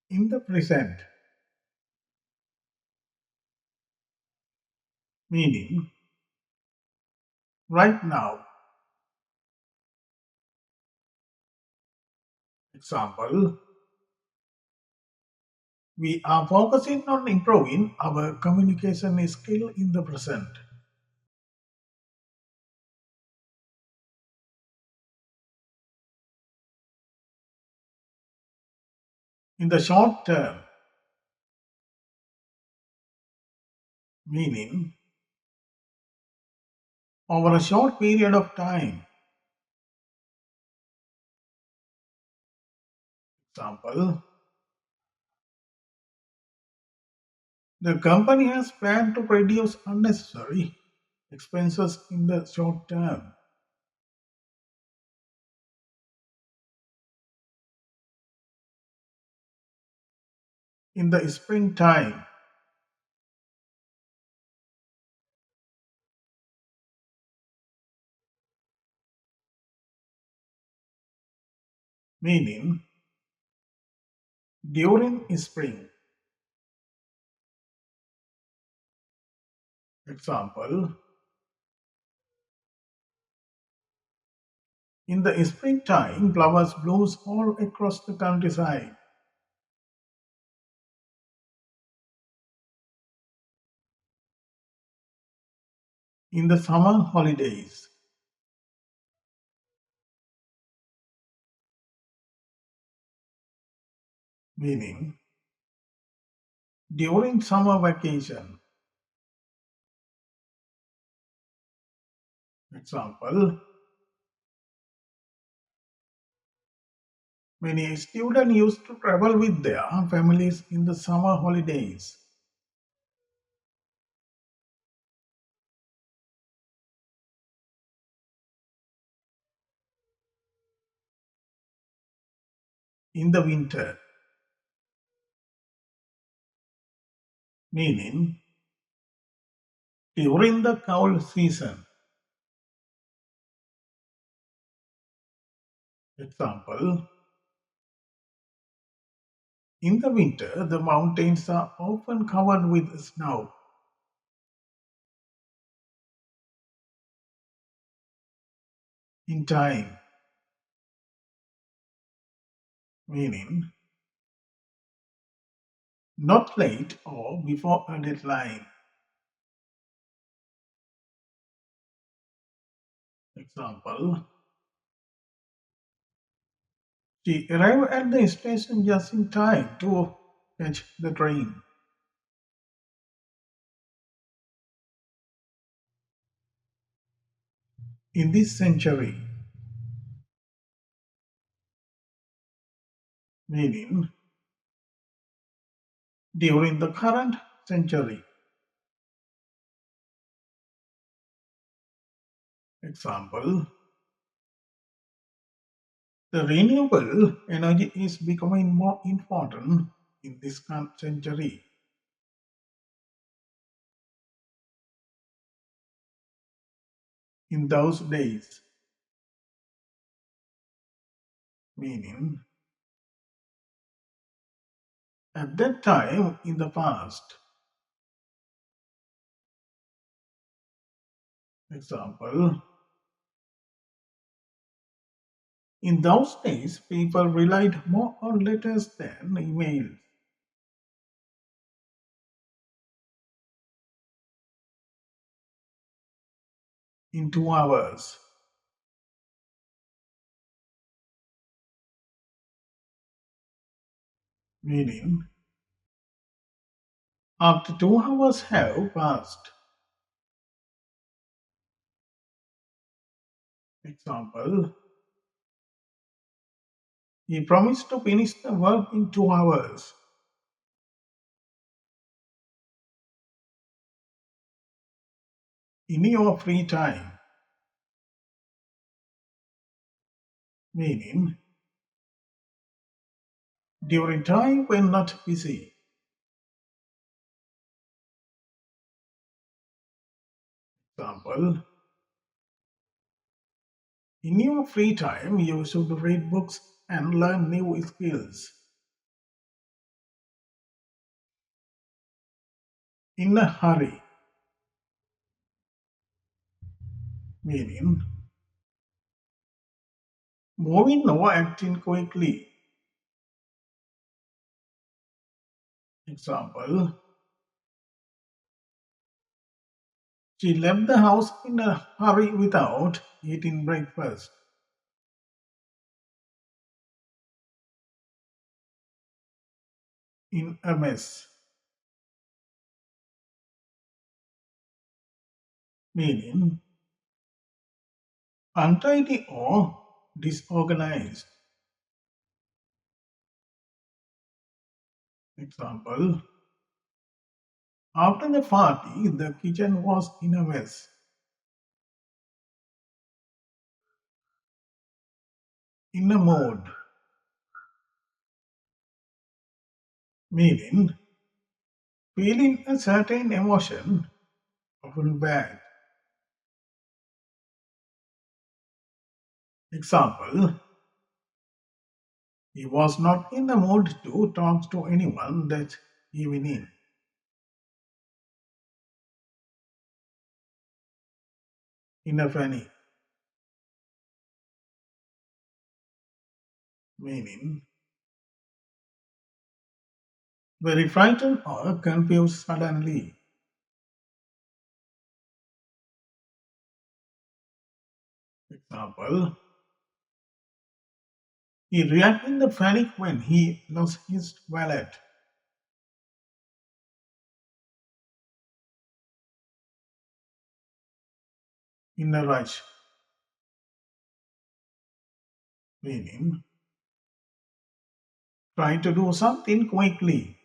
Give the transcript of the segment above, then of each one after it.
in the present, meaning right now. Example, we are focusing on improving our communication skill in the present. In the short term, meaning over a short period of time. Example, the company has planned to reduce unnecessary expenses in the short term. In the springtime, meaning during spring. Example, in the springtime, flowers bloom all across the countryside. In the summer holidays, meaning during summer vacation. Example, many students used to travel with their families in the summer holidays. In the winter, meaning during the cold season. Example, in the winter, the mountains are often covered with snow. In time, meaning not late or before a deadline. Example, she arrived at the station just in time to catch the train. In this century, meaning during the current century. Example, the renewable energy is becoming more important in this century. In those days, meaning at that time in the past. Example, in those days, people relied more on letters than emails. In 2 hours, meaning after 2 hours have passed. Example, he promised to finish the work in 2 hours. In your free time, meaning during time when not busy. Example, in your free time, you should read books and learn new skills. in a hurry, meaning moving or acting quickly. Example, she left the house in a hurry without eating breakfast. In a mess, meaning untidy or disorganized. Example, after the party, the kitchen was in a mess. In a mood, meaning feeling a certain emotion, often bad. Example, he was not in the mood to talk to anyone that evening. In a funny, meaning very frightened or confused suddenly. Example, he reacted in the panic when he lost his wallet. In a rush, meaning try to do something quickly.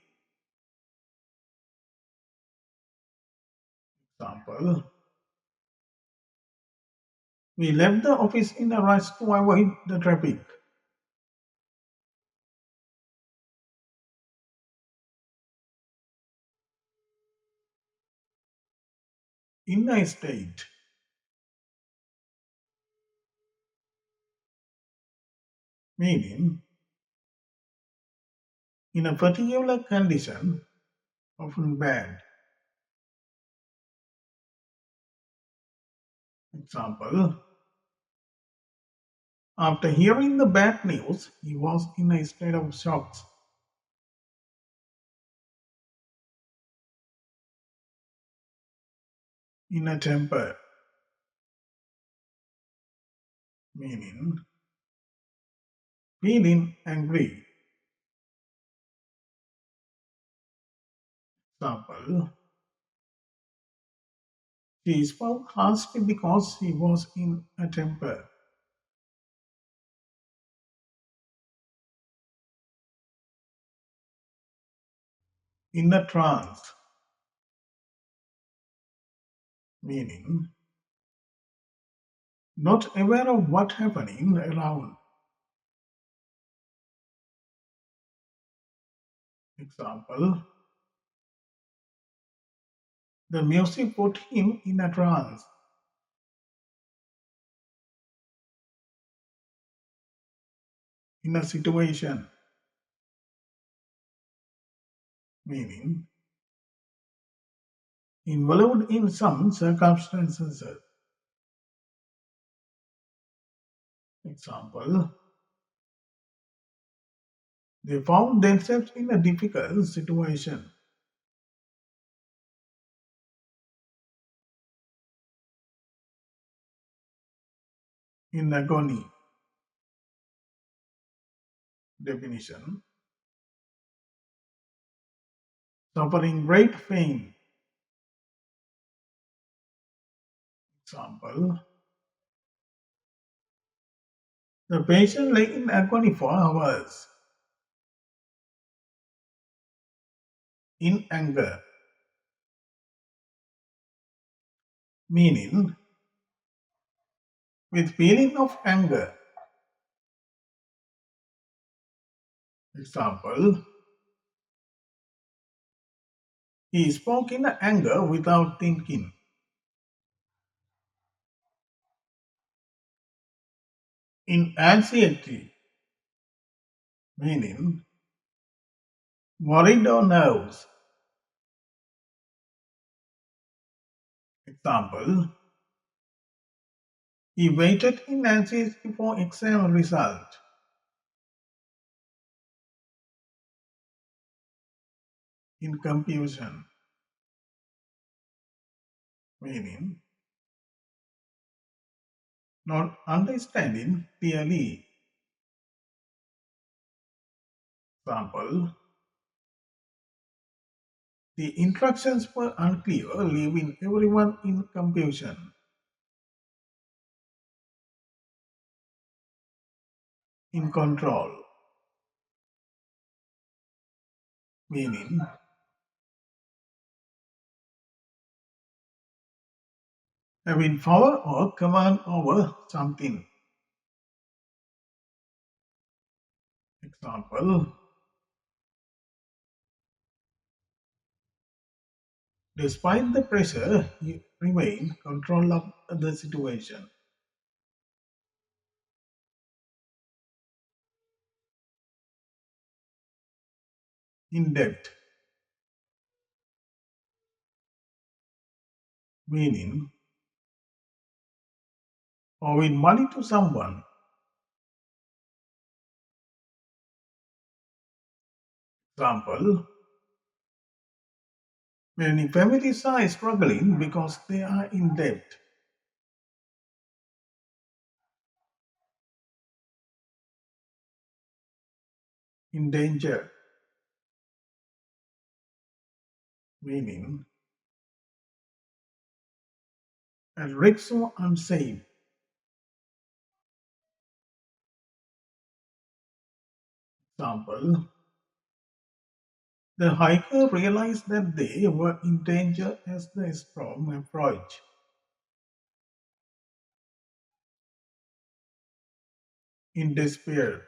Example, we left the office in a rush to avoid the traffic. In a state, meaning in a particular condition, often bad. Example, after hearing the bad news, he was in a state of shock. In a temper, meaning feeling angry. Example, she spoke harshly because she was in a temper. In a trance, meaning not aware of what happening around. Example, the music put him in a trance. In a situation, meaning involved in some circumstances. Example, they found themselves in a difficult situation. In agony, definition, suffering great pain. Example, the patient lay in agony for hours. In anger, meaning with feeling of anger. Example, he spoke in anger without thinking. In anxiety, meaning worried or nervous. Example, he waited in anxiety for exam result. In confusion, meaning not understanding clearly. Example, the instructions were unclear, leaving everyone in confusion. In control, meaning having power or command over something. Example, despite the pressure, he remained control of the situation. In debt, meaning owing money to someone. Example, many families are struggling because they are in debt. In danger, meaning at risk or unsafe. Example, the hiker realized that they were in danger as the storm approached. In despair,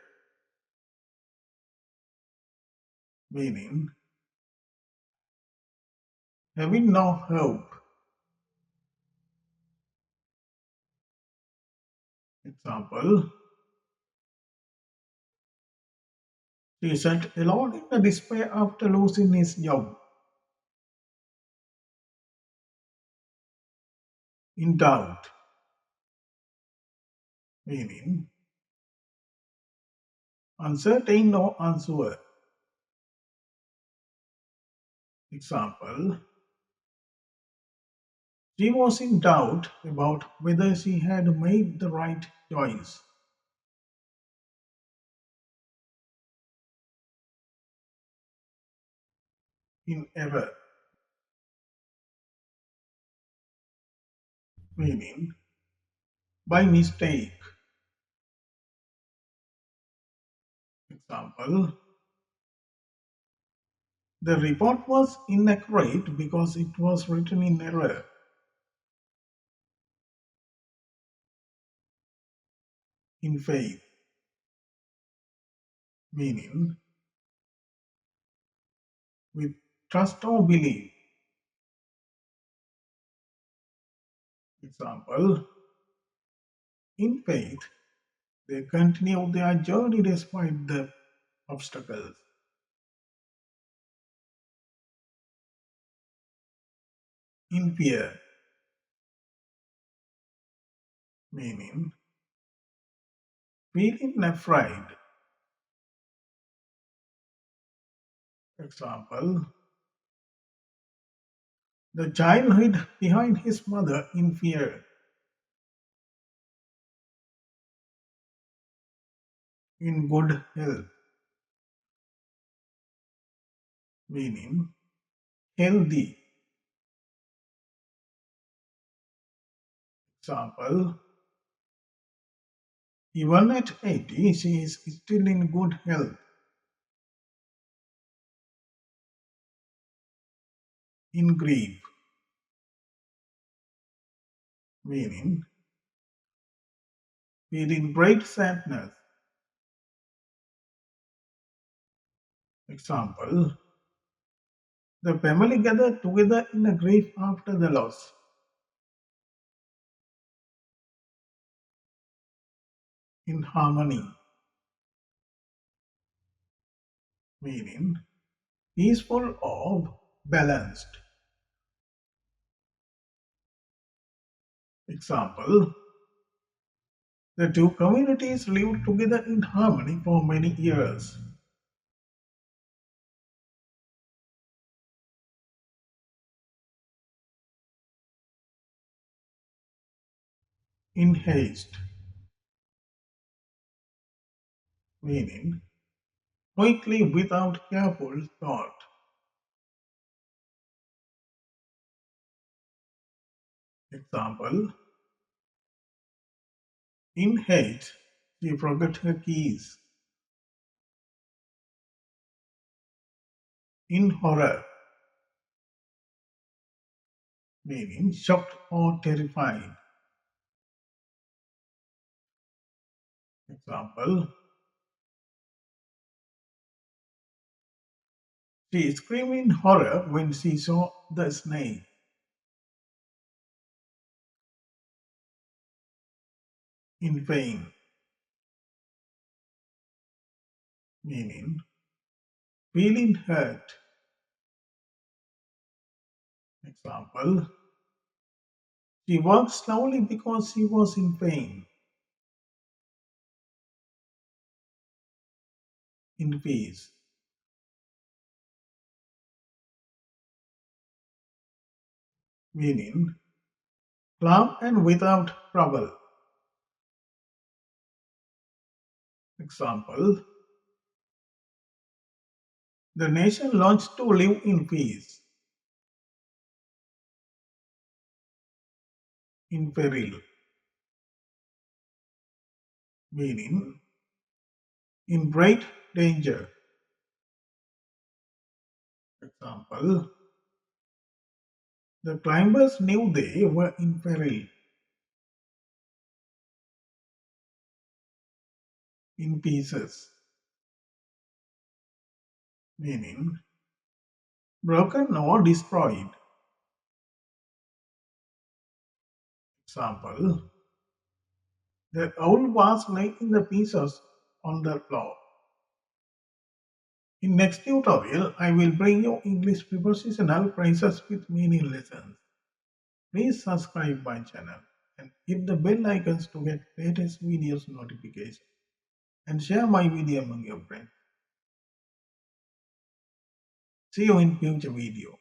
meaning having no hope. Example, he sat alone in the despair after losing his job. In doubt, meaning uncertain or unsure. Example, she was in doubt about whether she had made the right choice. In error, meaning by mistake. Example, the report was inaccurate because it was written in error. In faith, meaning with trust or belief. Example, in faith, they continue their journey despite the obstacles. In fear, meaning feeling afraid. Example, the child hid behind his mother in fear. In good health, meaning healthy. Example, even at 80, she is still in good health. In grief, meaning feeling great sadness. Example, the family gathered together in a grief after the loss. In harmony, meaning peaceful or balanced. Example: the two communities lived together in harmony for many years. In haste, meaning quickly without careful thought. Example: in haste, she forgot her keys. In horror, meaning shocked or terrified. Example: she screamed in horror when she saw the snake. In pain, meaning feeling hurt. Example: she walked slowly because she was in pain. In peace, meaning calm and without trouble. Example: the nation launched to live in peace. In peril, meaning in great danger. Example: the climbers knew they were in peril. In pieces, meaning broken or destroyed. Example: the owl was laid in the pieces on the floor. In next tutorial, I will bring you English prepositional phrases with meaning lessons. Please subscribe my channel and hit the bell icons to get latest videos notifications and share my video among your friends. See you in future video.